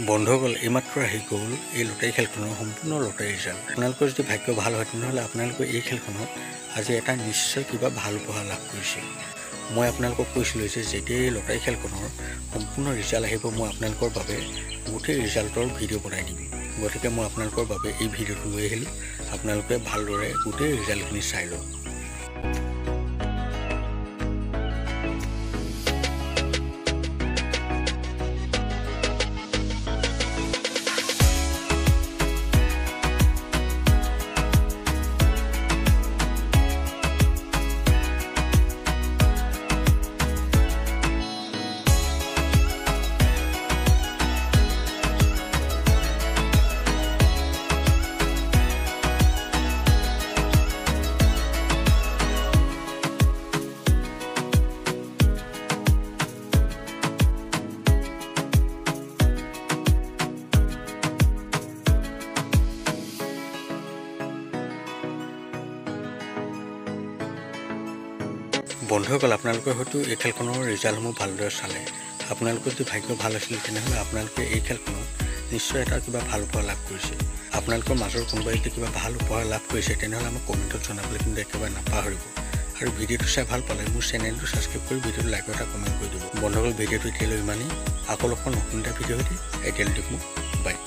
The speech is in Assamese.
বন্ধুসকল এইমাত্ৰ আহি গ'ল এই লটাৰী খেলখনৰ সম্পূৰ্ণ লটাৰী ৰিজাল্ট। আপোনালোকৰ যদি ভাগ্য ভাল হয় তেনেহ'লে আপোনালোকে এই খেলখনত আজি এটা নিশ্চয় কিবা ভাল উপহাৰ লাভ কৰিছে। মই আপোনালোকক কৈছিলোঁ যে যেতিয়া এই লটাৰী খেলখনৰ সম্পূৰ্ণ ৰিজাল্ট আহিব মই আপোনালোকৰ বাবে গোটেই ৰিজাল্টৰ ভিডিঅ' বনাই দিম। গতিকে মই আপোনালোকৰ বাবে এই ভিডিঅ'টো লৈ আহিলোঁ। আপোনালোকে ভালদৰে গোটেই ৰিজাল্টখিনি চাই লওক। বন্ধুসকল আপোনালোকে হয়তো এই খেলখনৰ ৰিজাল্টসমূহ ভালদৰে চালে। আপোনালোকৰ যদি ভাগ্য ভাল আছিল তেনেহ'লে আপোনালোকে এই খেলখনত নিশ্চয় এটা কিবা ভাল উপহাৰ লাভ কৰিছে। আপোনালোকৰ মাজৰ কোনোবাই যদি কিবা ভাল উপহাৰ লাভ কৰিছে তেনেহ'লে আমাক কমেণ্টত জনাবলৈ কিন্তু একেবাৰে নাপাহৰিব। আৰু ভিডিঅ'টো চাই ভাল পালে মোৰ চেনেলটো ছাবস্ক্ৰাইব কৰি ভিডিঅ'টো লাইক এটা কমেণ্ট কৰি দিব। বন্ধুসকল ভিডিঅ'টো এতিয়ালৈ ইমানেই। আকৌ লগ পাম নতুন এটা ভিডিঅ' দি এতিয়ালৈ দিম বাই।